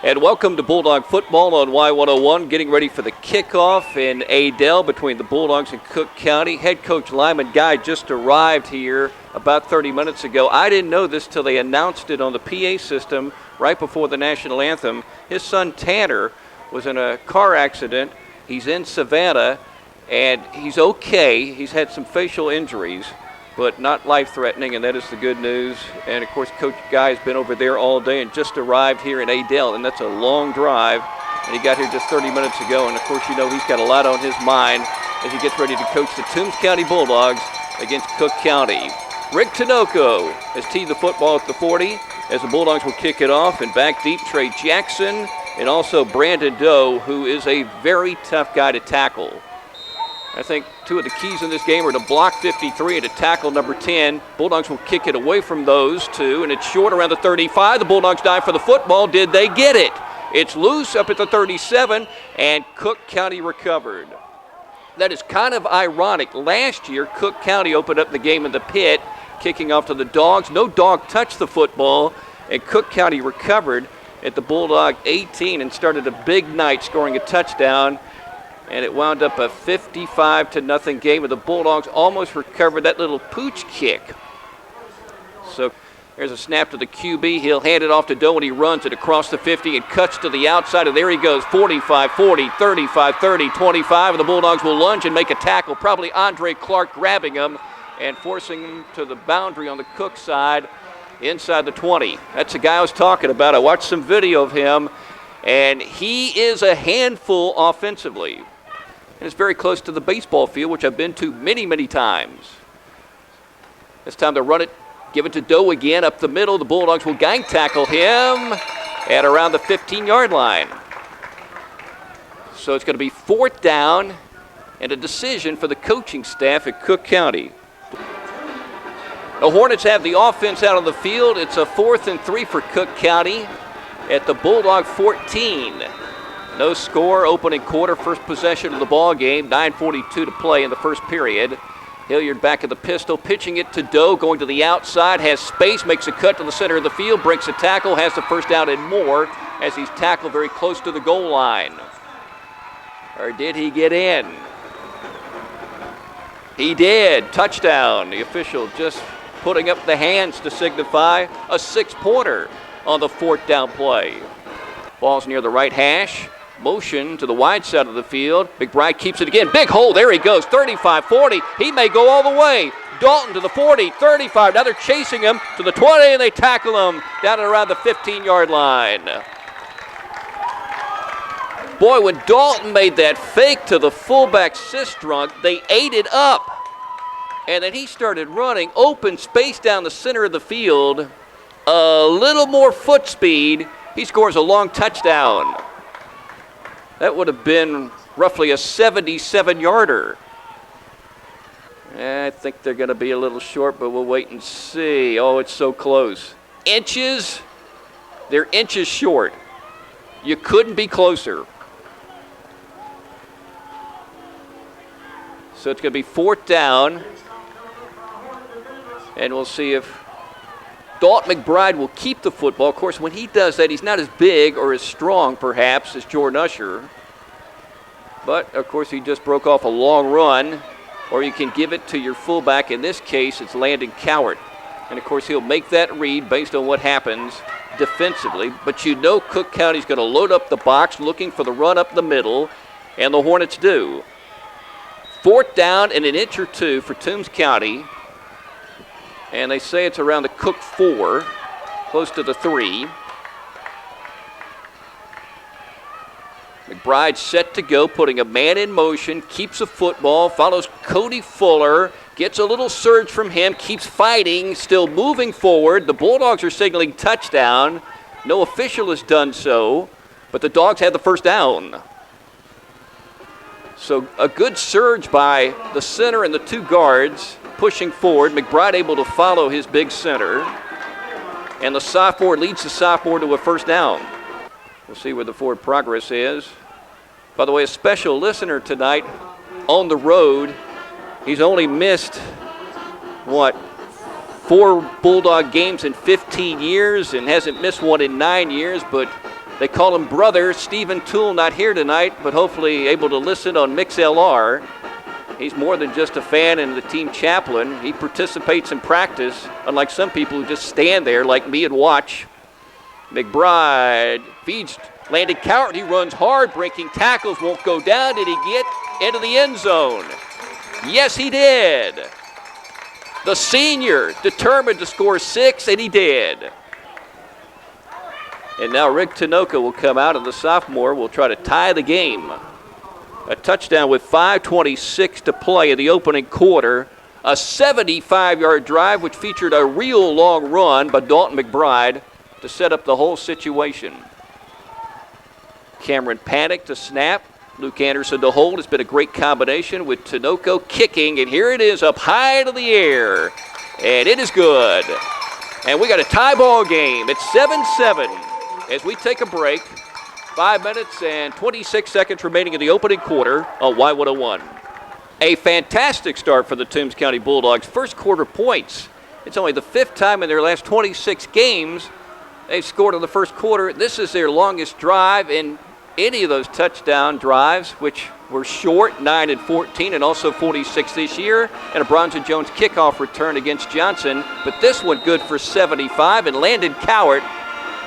And welcome to Bulldog football on Y101, getting ready for the kickoff in Adel between the Bulldogs and Cook County. Head coach Lyman Guy just arrived here about 30 minutes ago. I didn't know this till they announced it on the PA system right before the national anthem. His son Tanner was in a car accident. He's in Savannah, and he's okay. He's had some facial injuries, but not life-threatening, and that is the good news. And, of course, Coach Guy has been over there all day and just arrived here in Adel, and that's a long drive. And he got here just 30 minutes ago, and, of course, you know he's got a lot on his mind as he gets ready to coach the Toombs County Bulldogs against Cook County. Rick Tinoco has teed the football at the 40 as the Bulldogs will kick it off, and back deep, Trey Jackson and also Brandon Doe, who is a very tough guy to tackle. I think two of the keys in this game are to block 53 and to tackle number 10. Bulldogs will kick it away from those two, and it's short around the 35. The Bulldogs dive for the football. Did they get it? It's loose up at the 37, and Cook County recovered. That is kind of ironic. Last year, Cook County opened up the game in the pit, kicking off to the Dogs. No dog touched the football, and Cook County recovered at the Bulldog 18 and started a big night, scoring a touchdown. And it wound up a 55-0 game, and the Bulldogs almost recovered that little pooch kick. So there's a snap to the QB. He'll hand it off to Doe, and he runs it across the 50 and cuts to the outside, and there he goes, 45-40, 35-30, 25, and the Bulldogs will lunge and make a tackle, probably Andre Clark grabbing him and forcing him to the boundary on the Cook side inside the 20. That's the guy I was talking about. I watched some video of him, and he is a handful offensively. And it's very close to the baseball field, which I've been to many, many times. It's time to run it, give it to Doe again up the middle. The Bulldogs will gang tackle him at around the 15-yard line. So it's going to be fourth down and a decision for the coaching staff at Cook County. The Hornets have the offense out on the field. It's a 4th and 3 for Cook County at the Bulldog 14. No score, opening quarter, first possession of the ball game, 9:42 to play in the first period. Hilliard back at the pistol, pitching it to Doe, going to the outside, has space, makes a cut to the center of the field, breaks a tackle, has the first down and more as he's tackled very close to the goal line. Or did he get in? He did. Touchdown. The official just putting up the hands to signify a 6-pointer on the 4th down play. Ball's near the right hash. Motion to the wide side of the field. McBride keeps it again. Big hole. There he goes. 35-40. He may go all the way. Dalton to the 40, 35. Now they're chasing him to the 20, and they tackle him down at around the 15-yard line. Boy, when Dalton made that fake to the fullback Sistrunk, they ate it up. And then he started running open space down the center of the field. A little more foot speed. He scores a long touchdown. That would have been roughly a 77-yarder. I think they're going to be a little short, but we'll wait and see. Oh, it's so close. Inches, they're inches short. You couldn't be closer. So it's going to be 4th down. And we'll see if Dalton McBride will keep the football. Of course, when he does that, he's not as big or as strong, perhaps, as Jordan Usher. But, of course, he just broke off a long run. Or you can give it to your fullback. In this case, it's Landon Cowart. And, of course, he'll make that read based on what happens defensively. But you know Cook County's going to load up the box looking for the run up the middle, and the Hornets do. 4th down and an inch or two for Toombs County. And they say it's around the Cook 4, close to the 3. McBride set to go, putting a man in motion, keeps the football, follows Cody Fuller, gets a little surge from him, keeps fighting, still moving forward. The Bulldogs are signaling touchdown. No official has done so, but the Dogs had the first down. So a good surge by the center and the 2 guards. Pushing forward, McBride able to follow his big center, and the sophomore leads the sophomore to a first down. We'll see where the forward progress is. By the way, a special listener tonight on the road. He's only missed, 4 Bulldog games in 15 years and hasn't missed one in 9 years, but They call him brother. Stephen Toole not here tonight, but hopefully able to listen on MixLR. He's more than just a fan and the team chaplain. He participates in practice, unlike some people who just stand there like me and watch. McBride feeds Landon Cowart. He runs hard, breaking tackles, won't go down. Did he get into the end zone? Yes, he did. The senior determined to score 6, and he did. And now Rick Tinoco will come out, and the sophomore will try to tie the game. A touchdown with 5:26 to play in the opening quarter. A 75-yard drive, which featured a real long run by Dalton McBride to set up the whole situation. Cameron Panic to snap. Luke Anderson to hold. It's been a great combination with Tinoco kicking, and here it is up high to the air. And it is good. And we got a tie ball game. It's 7-7 as we take a break. 5 minutes and 26 seconds remaining in the opening quarter on Y101. A fantastic start for the Toombs County Bulldogs. First quarter points. It's only the 5th time in their last 26 games they've scored in the first quarter. This is their longest drive in any of those touchdown drives, which were short, 9 and 14, and also 46 this year, and a Bronson Jones kickoff return against Johnson. But this one good for 75, and Landon Cowart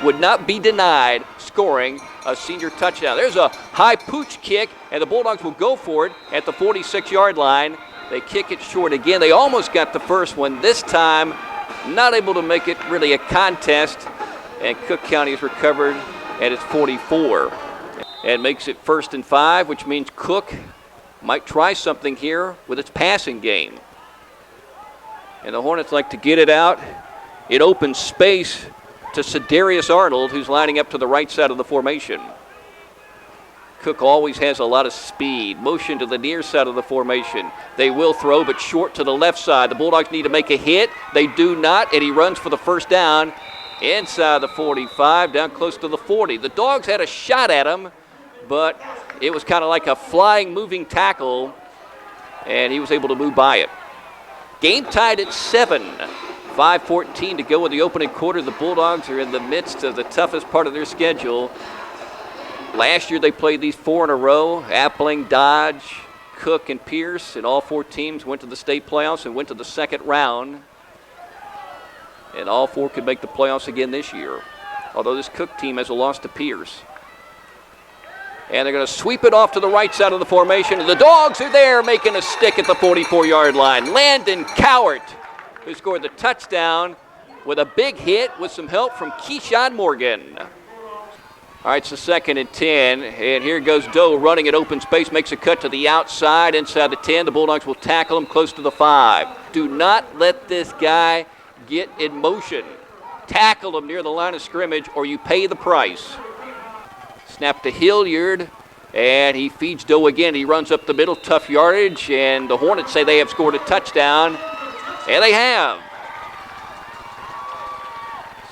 would not be denied scoring a senior touchdown. There's a high pooch kick, and the Bulldogs will go for it at the 46-yard line. They kick it short again. They almost got the first one. This time, not able to make it really a contest, and Cook County has recovered at its 44. And makes it 1st and 5, which means Cook might try something here with its passing game. And the Hornets like to get it out in open space to Cedarius Arnold, who's lining up to the right side of the formation. Cook always has a lot of speed. Motion to the near side of the formation. They will throw, but short to the left side. The Bulldogs need to make a hit. They do not, and he runs for the first down inside the 45, down close to the 40. The Dogs had a shot at him, but it was kind of like a flying, moving tackle, and he was able to move by it. Game tied at 7. 5:14 to go in the opening quarter. The Bulldogs are in the midst of the toughest part of their schedule. Last year they played these 4 in a row. Appling, Dodge, Cook, and Pierce, and all 4 teams went to the state playoffs and went to the second round. And all 4 could make the playoffs again this year, although this Cook team has a loss to Pierce. And they're going to sweep it off to the right side of the formation. And the Dogs are there making a stick at the 44-yard line. Landon Cowart, who scored the touchdown with a big hit with some help from Keyshawn Morgan. All right, so 2nd and 10, and here goes Doe running at open space, makes a cut to the outside, inside the 10. The Bulldogs will tackle him close to the 5. Do not let this guy get in motion. Tackle him near the line of scrimmage or you pay the price. Snap to Hilliard, and he feeds Doe again. He runs up the middle, tough yardage, and the Hornets say they have scored a touchdown, and they have.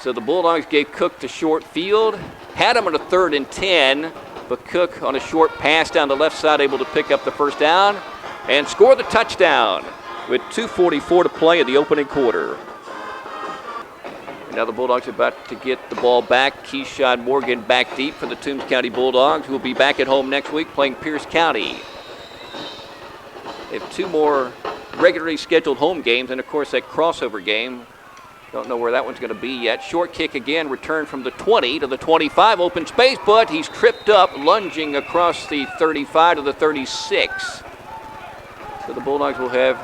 So the Bulldogs gave Cook the short field, had him on a 3rd and 10, but Cook on a short pass down the left side able to pick up the first down and score the touchdown with 2:44 to play in the opening quarter. Now the Bulldogs are about to get the ball back. Keyshawn Morgan back deep for the Toombs County Bulldogs, who will be back at home next week playing Pierce County. They have 2 more regularly scheduled home games, and of course that crossover game. Don't know where that one's going to be yet. Short kick again, return from the 20 to the 25, open space, but he's tripped up, lunging across the 35 to the 36. So the Bulldogs will have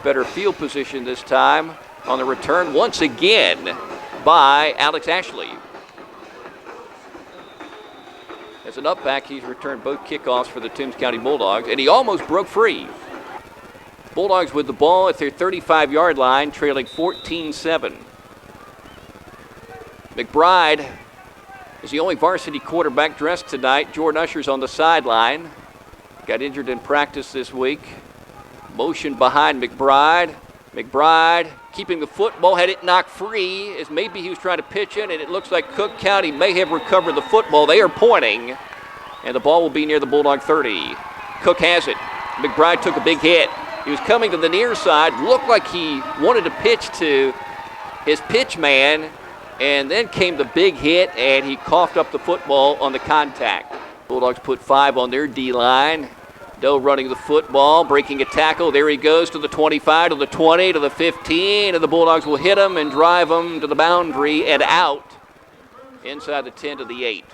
better field position this time on the return once again by Alex Ashley. As an up back, he's returned both kickoffs for the Toombs County Bulldogs, and he almost broke free. Bulldogs with the ball at their 35-yard line, trailing 14-7. McBride is the only varsity quarterback dressed tonight. Jordan Usher's on the sideline. Got injured in practice this week. Motion behind McBride. McBride keeping the football, had it knocked free as maybe he was trying to pitch it, and it looks like Cook County may have recovered the football. They are pointing, and the ball will be near the Bulldog 30. Cook has it. McBride took a big hit. He was coming to the near side, looked like he wanted to pitch to his pitch man, And then came the big hit, and he coughed up the football on the contact. Bulldogs put 5 on their D-line. Doe running the football, breaking a tackle. There he goes to the 25, to the 20, to the 15, and the Bulldogs will hit him and drive him to the boundary and out inside the 10 to the 8.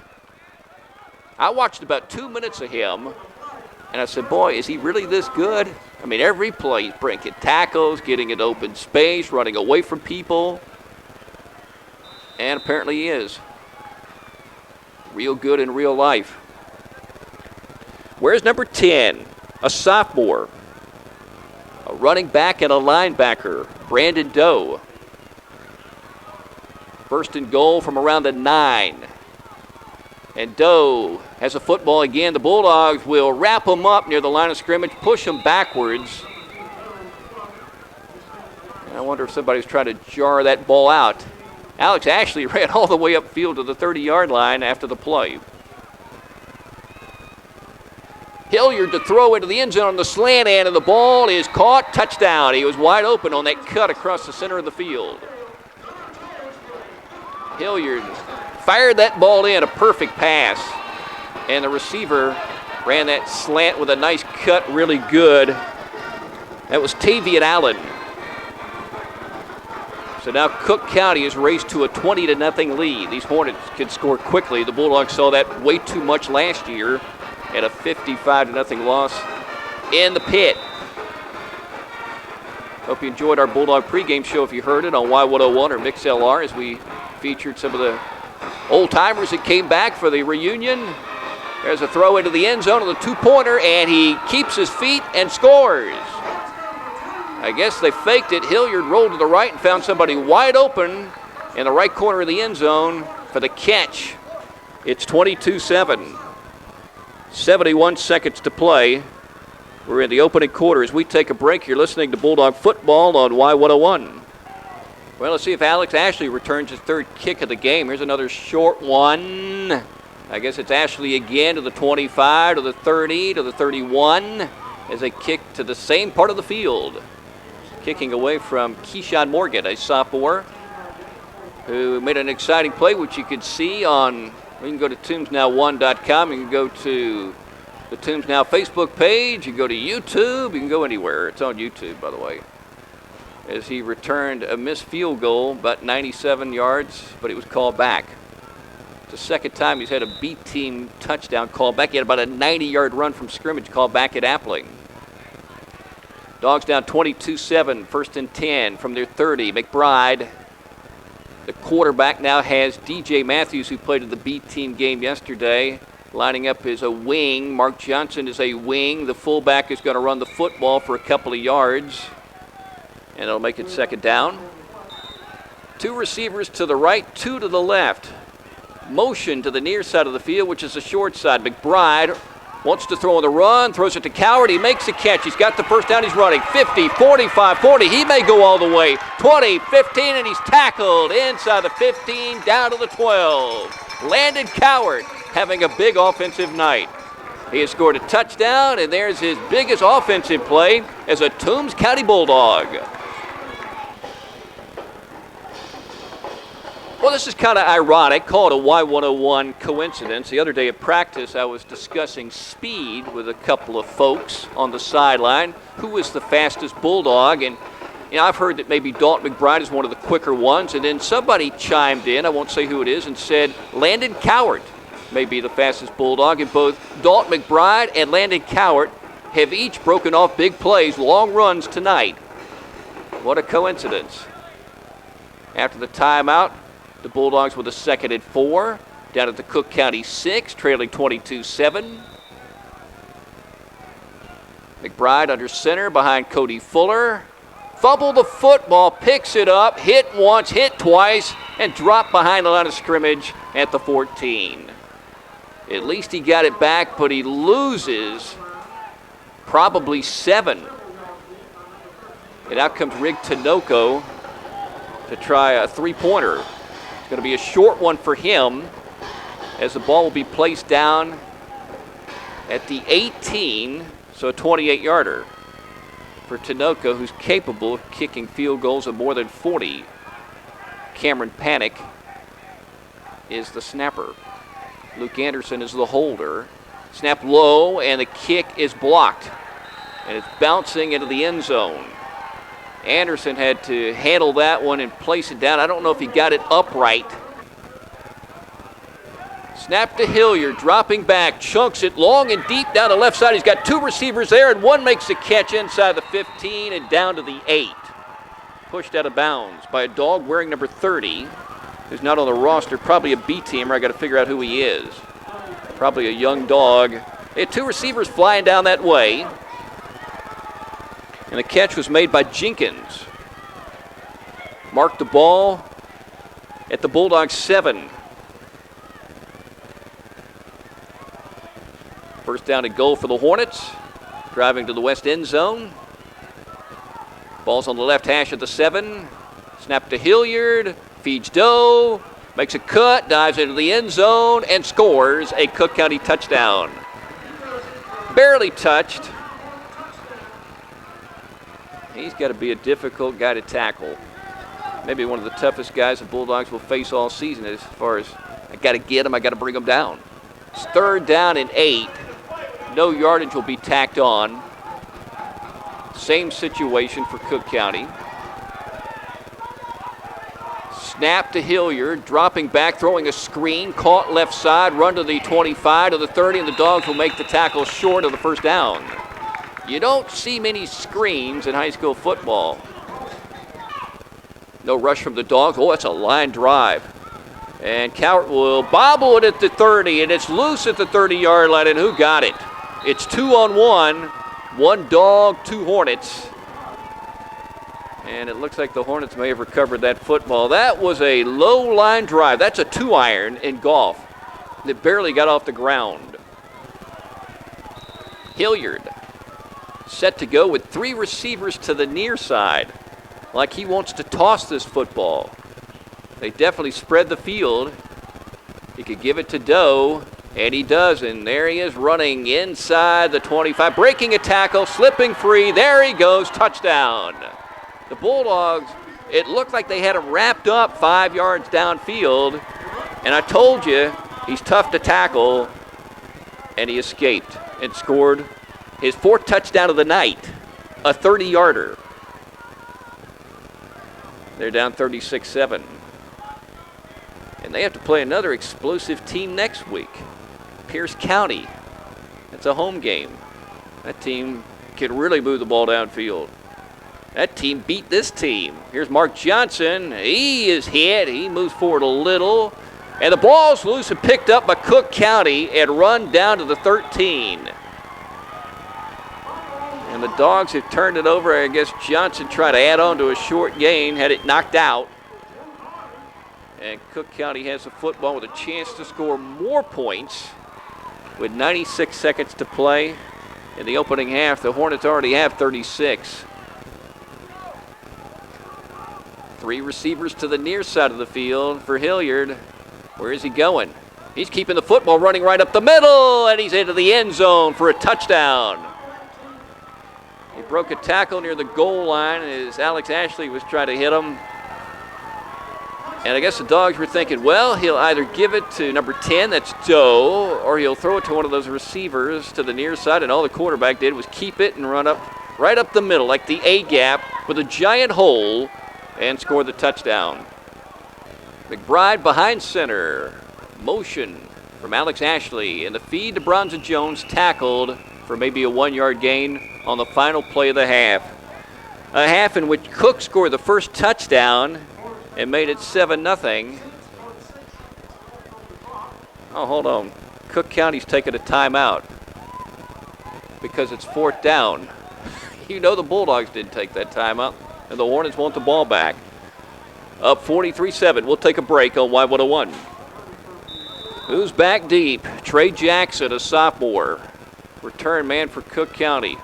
I watched about 2 minutes of him, and I said, boy, is he really this good? I mean, every play he's breaking tackles, getting in open space, running away from people. And apparently he is. Real good in real life. Where's number 10? A sophomore. A running back and a linebacker, Brandon Doe. First and goal from around the 9. And Doe has a football again. The Bulldogs will wrap him up near the line of scrimmage, push him backwards. I wonder if somebody's trying to jar that ball out. Alex Ashley ran all the way upfield to the 30-yard line after the play. Hilliard to throw into the end zone on the slant end, and the ball is caught. Touchdown. He was wide open on that cut across the center of the field. Hilliard fired that ball in, a perfect pass. And the receiver ran that slant with a nice cut, really good. That was Tavian Allen. So now Cook County is raced to a 20-0 lead. These Hornets can score quickly. The Bulldogs saw that way too much last year at a 55-0 loss in the pit. Hope you enjoyed our Bulldog pregame show if you heard it on Y101 or MixLR as we featured some of the old-timers that came back for the reunion. There's a throw into the end zone on the two-pointer, and he keeps his feet and scores. I guess they faked it. Hilliard rolled to the right and found somebody wide open in the right corner of the end zone for the catch. It's 22-7. 71 seconds to play. We're in the opening quarter. As we take a break, you're listening to Bulldog Football on Y101. Well, let's see if Alex Ashley returns his third kick of the game. Here's another short one. I guess it's Ashley again to the 25, to the 30, to the 31 as they kick to the same part of the field. Kicking away from Keyshawn Morgan, a sophomore, who made an exciting play, which you can see on, you can go to tombsnow1.com, you can go to the Toombs Now Facebook page, you can go to YouTube, you can go anywhere. It's on YouTube, by the way. As he returned a missed field goal, about 97 yards, but it was called back. It's the second time he's had a B-team touchdown called back. He had about a 90-yard run from scrimmage called back at Appling. Dogs down 22-7, first and 10 from their 30. McBride, the quarterback, now has DJ Matthews, who played in the B-team game yesterday, lining up as a wing. Mark Johnson is a wing. The fullback is going to run the football for a couple of yards, and it'll make it second down. Two receivers to the right, two to the left. Motion to the near side of the field, which is the short side. McBride wants to throw on the run, throws it to Coward. He makes the catch. He's got the first down. He's running 50, 45, 40. He may go all the way. 20, 15, and he's tackled inside the 15 down to the 12. Landon Coward having a big offensive night. He has scored a touchdown, and there's his biggest offensive play as a Toombs County Bulldog. Well, this is kind of ironic. Call it a Y101 coincidence. The other day at practice, I was discussing speed with a couple of folks on the sideline. Who was the fastest Bulldog? And you know, I've heard that maybe Dalton McBride is one of the quicker ones. And then somebody chimed in, I won't say who it is, and said Landon Coward may be the fastest Bulldog. And both Dalton McBride and Landon Coward have each broken off big plays, long runs tonight. What a coincidence. After the timeout, the Bulldogs with a second and 4, down at the Cook County 6, trailing 22-7. McBride under center behind Cody Fuller. Fumble the football, picks it up, hit once, hit twice, and dropped behind the line of scrimmage at the 14. At least he got it back, but he loses probably 7. And out comes Rig Tinoco to try a three-pointer. It's going to be a short one for him as the ball will be placed down at the 18, so a 28-yarder for Tinoco, who's capable of kicking field goals of more than 40. Cameron Panic is the snapper. Luke Anderson is the holder. Snap low, and the kick is blocked. And it's bouncing into the end zone. Anderson had to handle that one and place it down. I don't know if he got it upright. Snap to Hilliard, dropping back, chunks it long and deep down the left side. He's got two receivers there, and one makes the catch inside the 15 and down to the 8. Pushed out of bounds by a dog wearing number 30, who's not on the roster, probably a B-teamer. I got to figure out who he is. Probably a young dog. They had two receivers flying down that way. And the catch was made by Jenkins. Marked the ball at the Bulldogs 7. First down and goal for the Hornets. Driving to the west end zone. Ball's on the left hash of the 7. Snap to Hilliard. Feeds Doe. Makes a cut, dives into the end zone, and scores a Cook County touchdown. Barely touched. He's got to be a difficult guy to tackle. Maybe one of the toughest guys the Bulldogs will face all season as far as, I got to get him, I got to bring him down. It's 3rd down and 8. No yardage will be tacked on. Same situation for Cook County. Snap to Hilliard, dropping back, throwing a screen, caught left side, run to the 25, to the 30, and the Dogs will make the tackle short of the first down. You don't see many screens in high school football. No rush from the Dogs. Oh, that's a line drive. And Cowart will bobble it at the 30, and it's loose at the 30-yard line, and who got it? It's 2-on-1, 1 Dog, 2 Hornets. And it looks like the Hornets may have recovered that football. That was a low line drive. That's a 2-iron in golf. It barely got off the ground. Hilliard set to go with 3 receivers to the near side. Like he wants to toss this football. They definitely spread the field. He could give it to Doe, and he does. And there he is running inside the 25. Breaking a tackle, slipping free. There he goes, touchdown. The Bulldogs, it looked like they had him wrapped up 5 yards downfield. And I told you, he's tough to tackle. And he escaped and scored his 4th touchdown of the night, a 30-yarder. They're down 36-7. And they have to play another explosive team next week, Pierce County. It's a home game. That team can really move the ball downfield. That team beat this team. Here's Mark Johnson. He is hit. He moves forward a little. And the ball's loose and picked up by Cook County and run down to the 13. And the Dogs have turned it over. I guess Johnson tried to add on to a short gain, had it knocked out. And Cook County has the football with a chance to score more points with 96 seconds to play in the opening half. The Hornets already have 36. 3 receivers to the near side of the field for Hilliard. Where is he going? He's keeping the football running right up the middle, and he's into the end zone for a touchdown. He broke a tackle near the goal line as Alex Ashley was trying to hit him. And I guess the Dogs were thinking, well, he'll either give it to number 10, that's Doe, or he'll throw it to one of those receivers to the near side, and all the quarterback did was keep it and run up right up the middle like the A-gap with a giant hole and score the touchdown. McBride behind center. Motion from Alex Ashley, and the feed to Bronson Jones, tackled for maybe a 1-yard gain on the final play of the half. A half in which Cook scored the first touchdown and made it 7-0. Oh, hold on. Cook County's taking a timeout because it's 4th down. You know the Bulldogs didn't take that timeout, and the Hornets want the ball back. Up 43-7. We'll take a break on Y101. Who's back deep? Trey Jackson, a sophomore. Return man for Cook County.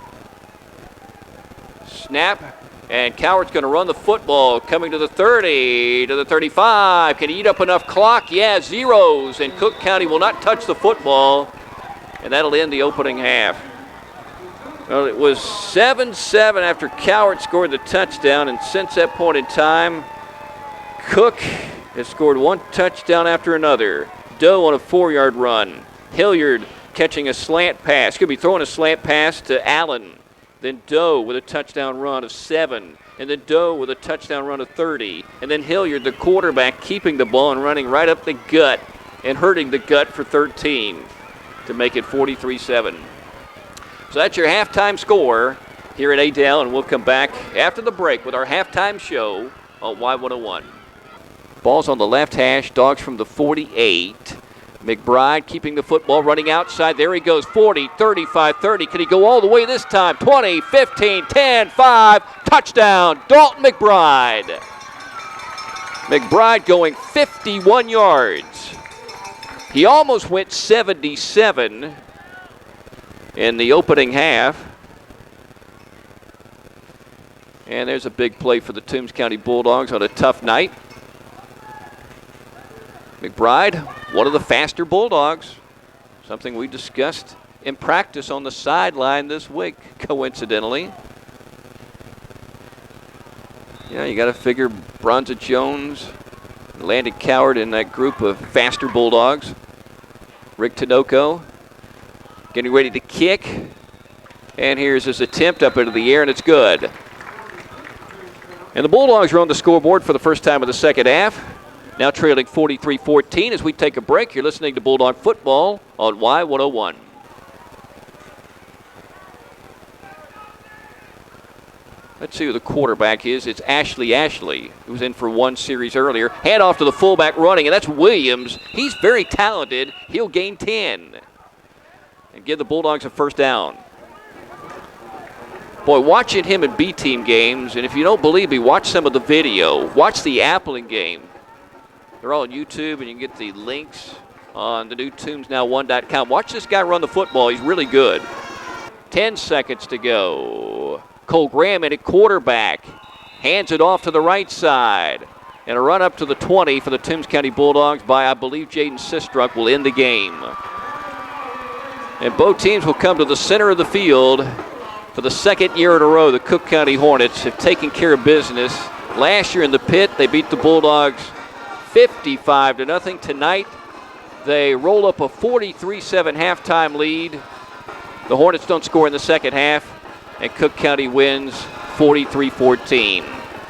Snap, and Cowart's going to run the football, coming to the 30, to the 35. Can he eat up enough clock? Yeah, zeros, and Cook County will not touch the football, and that'll end the opening half. Well, it was 7-7 after Cowart scored the touchdown, and since that point in time, Cook has scored one touchdown after another. Doe on a 4-yard run. Hilliard catching a slant pass. Could be throwing a slant pass to Allen. Then Doe with a touchdown run of 7. And then Doe with a touchdown run of 30. And then Hilliard, the quarterback, keeping the ball and running right up the gut and hurting the gut for 13 to make it 43-7. So that's your halftime score here at Adel, and we'll come back after the break with our halftime show on Y101. Ball's on the left hash, Dogs from the 48. McBride keeping the football, running outside. There he goes, 40, 35, 30. Can he go all the way this time? 20, 15, 10, 5. Touchdown, Dalton McBride. McBride going 51 yards. He almost went 77 in the opening half. And there's a big play for the Toombs County Bulldogs on a tough night. McBride, one of the faster Bulldogs, something we discussed in practice on the sideline this week, coincidentally. Yeah, you got to figure Bronza Jones, Landon Coward in that group of faster Bulldogs. Rick Tinoco getting ready to kick. And here's his attempt up into the air, and it's good. And the Bulldogs are on the scoreboard for the first time in the second half. Now trailing 43-14 as we take a break. You're listening to Bulldog Football on Y101. Let's see who the quarterback is. It's Ashley, who was in for one series earlier. Hand off to the fullback running, and that's Williams. He's very talented. He'll gain 10 and give the Bulldogs a first down. Boy, watching him in B-team games, and if you don't believe me, watch some of the video. Watch the Appling game. They're all on YouTube, and you can get the links on the new tombsnow1.com. Watch this guy run the football. He's really good. 10 seconds to go. Cole Graham in at quarterback. Hands it off to the right side. And a run up to the 20 for the Toombs County Bulldogs by, I believe, Jaden Sistruck will end the game. And both teams will come to the center of the field. For the second year in a row, the Cook County Hornets have taken care of business. Last year in the pit, they beat the Bulldogs 55-0. Tonight, they roll up a 43-7 halftime lead. The Hornets don't score in the second half, and Cook County wins 43-14.